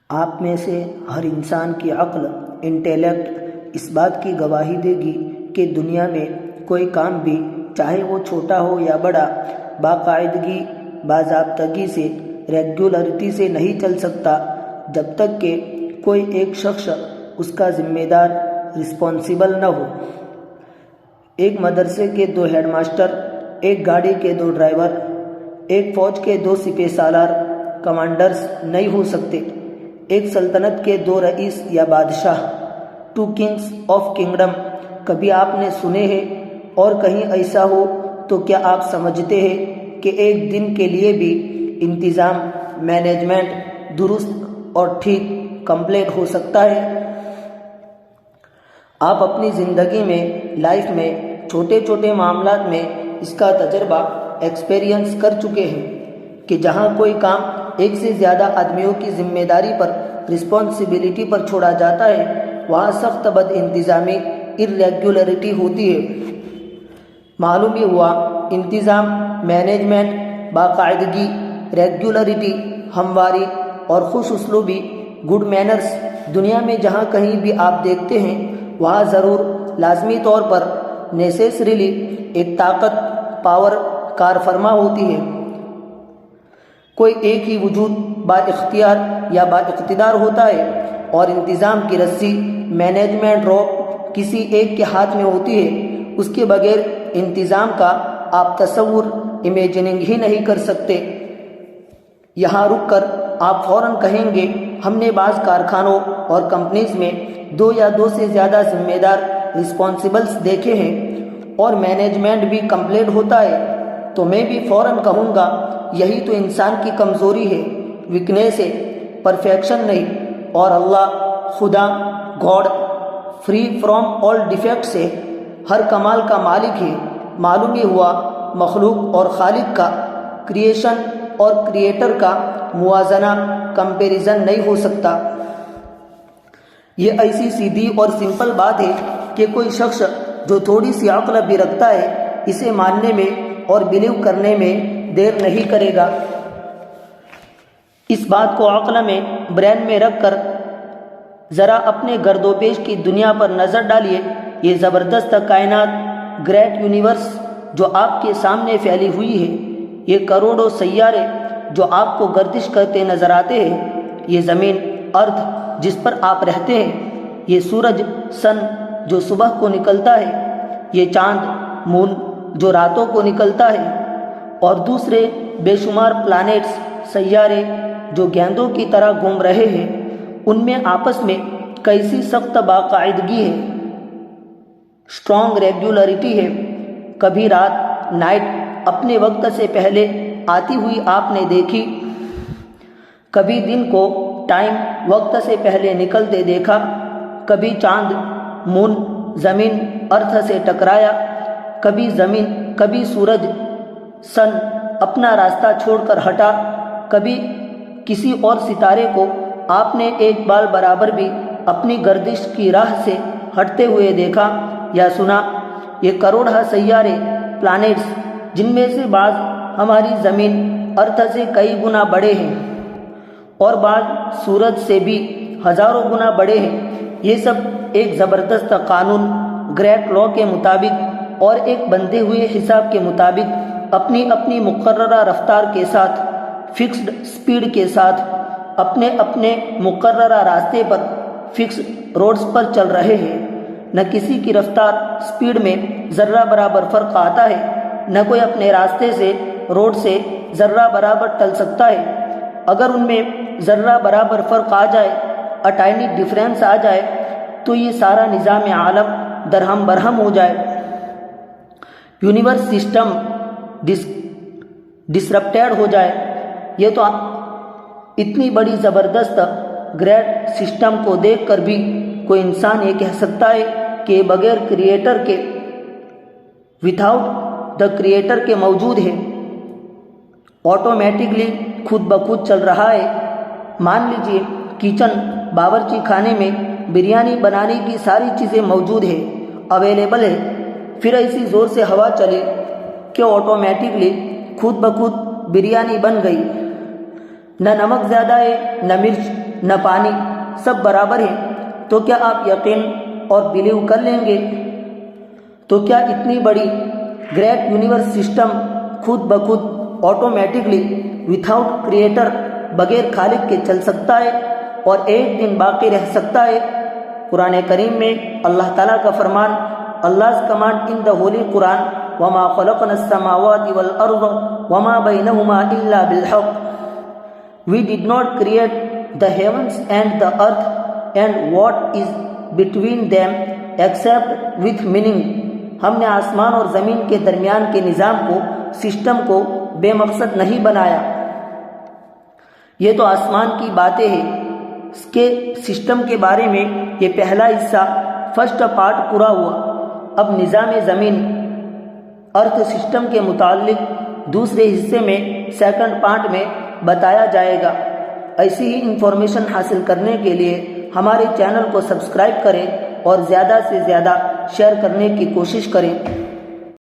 آپ میں سے ہر انسان کی عقل، انٹیلیکٹ اس بات کی گواہی دے گی کہ دنیا میں کوئی کام بھی، چاہے وہ چھوٹا ہو یا بڑا، باقاعدگی، باضابطگی سے، ریگولرٹی سے نہیں چل سکتا جب تک کہ کوئی ایک شخص اس کا ذمہ دار، رسپانسیبل نہ ہو۔ ایک مدرسے کے 2 ہیڈ ماسٹر، ایک گاڑی کے 2 ڈرائیور، ایک فوج کے 2 سپہ سالار کمانڈرز نہیں ہو سکتے۔ ایک سلطنت کے 2 رئیس یا بادشاہ، 2 کنگز آف کنگڈم کبھی آپ نے سنے ہیں؟ اور کہیں ایسا ہو تو کیا آپ سمجھتے ہیں کہ ایک دن کے لیے بھی انتظام، مینجمنٹ درست اور ٹھیک کمپلیٹ ہو سکتا ہے؟ آپ اپنی زندگی میں، لائف میں، چھوٹے چھوٹے معاملات میں اس کا تجربہ، ایکسپیرینس کر چکے ہیں کہ جہاں کوئی کام ایک سے زیادہ آدمیوں کی ذمہ داری پر، رسپانسبلٹی پر چھوڑا جاتا ہے، وہاں سخت بد انتظامی، irregularity ہوتی ہے۔ معلوم یہ ہوا، انتظام، مینجمنٹ، باقاعدگی، ریگولرٹی، ہمواری اور خوش اسلوبی، گڈ مینرز، دنیا میں جہاں کہیں بھی آپ دیکھتے ہیں، وہاں ضرور، لازمی طور پر، نیسیسریلی ایک طاقت، پاور کار فرما ہوتی ہے۔ کوئی ایک ہی وجود با اختیار یا با اقتدار ہوتا ہے، اور انتظام کی رسی، مینجمنٹ روپ کسی ایک کے ہاتھ میں ہوتی ہے۔ اس کے بغیر انتظام کا آپ تصور، امیجننگ ہی نہیں کر سکتے۔ یہاں رک کر آپ فوراً کہیں گے، ہم نے بعض کارخانوں اور کمپنیز میں 2 یا 2 سے زیادہ ذمہ دار، رسپانسبلز دیکھے ہیں، اور مینجمنٹ بھی کمپلیٹ ہوتا ہے، تو میں بھی فوراً کہوں گا، یہی تو انسان کی کمزوری ہے، ویکنیس ہے، پرفیکشن نہیں۔ اور اللہ، خدا، God, free from all defects ہے، ہر کمال کا مالک ہے۔ معلوم یہ ہوا، مخلوق اور خالق کا، کریشن اور کریٹر کا موازنہ، کمپیریزن نہیں ہو سکتا۔ یہ ایسی سیدھی اور سمپل بات ہے کہ کوئی شخص جو تھوڑی سی عقل بھی رکھتا ہے، اسے ماننے میں اور بلیو کرنے میں دیر نہیں کرے گا۔ اس بات کو عقل میں، برین میں رکھ کر ذرا اپنے گرد و پیش کی دنیا پر نظر ڈالیے۔ یہ زبردست کائنات، گریٹ یونیورس جو آپ کے سامنے پھیلی ہوئی ہے، یہ کروڑوں سیارے جو آپ کو گردش کرتے نظر آتے ہیں، یہ زمین، ارتھ جس پر آپ رہتے ہیں، یہ سورج، سن جو صبح کو نکلتا ہے، یہ چاند، مون جو راتوں کو نکلتا ہے، اور دوسرے بے شمار پلانیٹس، سیارے جو گیندوں کی طرح گھوم رہے ہیں، ان میں آپس میں کیسی سخت باقاعدگی ہے، اسٹرانگ ریگولرٹی ہے۔ کبھی رات، نائٹ اپنے وقت سے پہلے آتی ہوئی آپ نے دیکھی؟ کبھی دن کو ٹائم وقت سے پہلے نکلتے دیکھا؟ کبھی چاند، مون، زمین، ارتھ سے ٹکرایا؟ کبھی زمین، کبھی سورج، سن اپنا راستہ چھوڑ کر ہٹا؟ کبھی کسی اور ستارے کو آپ نے ایک بال برابر بھی اپنی گردش کی راہ سے ہٹتے ہوئے دیکھا یا سنا؟ یہ کروڑہ سیارے، پلانیٹس، جن میں سے بعض ہماری زمین، ارتھ سے کئی گنا بڑے ہیں، اور بعض سورج سے بھی ہزاروں گنا بڑے ہیں، یہ سب ایک زبردست قانون، گریٹ لا کے مطابق اور ایک بندھے ہوئے حساب کے مطابق اپنی اپنی مقررہ رفتار کے ساتھ، فکسڈ سپیڈ کے ساتھ، اپنے اپنے مقررہ راستے پر، فکس روڈز پر چل رہے ہیں۔ نہ کسی کی رفتار، سپیڈ میں ذرہ برابر فرق آتا ہے، نہ کوئی اپنے راستے سے، روڈ سے ذرہ برابر ٹل سکتا ہے۔ اگر ان میں ذرہ برابر فرق آ جائے، اٹائنی ڈیفرنس آ جائے، تو یہ سارا نظام عالم درہم برہم ہو جائے، یونیورس سسٹم ڈسرپٹیڈ ہو جائے۔ یہ تو اتنی بڑی زبردست گریٹ سسٹم کو دیکھ کر بھی کوئی انسان یہ کہہ سکتا ہے کہ بغیر کریٹر کے، وداؤٹ دا کریٹر کے موجود ہے، آٹومیٹکلی خود بخود چل رہا ہے۔ مان لیجئے کچن، باورچی خانے میں بریانی بنانے کی ساری چیزیں موجود ہیں، اویلیبل ہے، پھر ایسی زور سے ہوا چلے کہ آٹومیٹکلی خود بخود بریانی بن گئی۔ نہ نمک زیادہ ہے، نہ مرچ، نہ پانی، سب برابر ہیں، تو کیا آپ یقین اور بلیو کر لیں گے؟ تو کیا اتنی بڑی گریٹ یونیورس سسٹم خود بخود آٹومیٹکلی وداؤٹ کریٹر بغیر خالق کے چل سکتا ہے اور ایک دن باقی رہ سکتا ہے؟ قرآن کریم میں اللہ تعالیٰ کا فرمان، Allah's command in the Holy Quran, وَمَا خَلَقْنَا السَّمَاوَاتِ وَالْأَرْضَ وَمَا بَيْنَهُمَا إِلَّا بِالْحَقِّ. We did not create the heavens and the earth and what is between them except with meaning. ہم نے آسمان اور زمین کے درمیان کے نظام کو، سسٹم کو بے مقصد نہیں بنایا۔ یہ تو آسمان کی باتیں ہیں، اس کے سسٹم کے بارے میں یہ پہلا حصہ فرسٹ پارٹ پورا ہوا۔ اب نظام زمین ارتھ سسٹم کے متعلق دوسرے حصے میں سیکنڈ پارٹ میں بتایا جائے گا۔ ایسی ہی انفارمیشن حاصل کرنے کے لیے ہمارے چینل کو سبسکرائب کریں اور زیادہ سے زیادہ شیئر کرنے کی کوشش کریں۔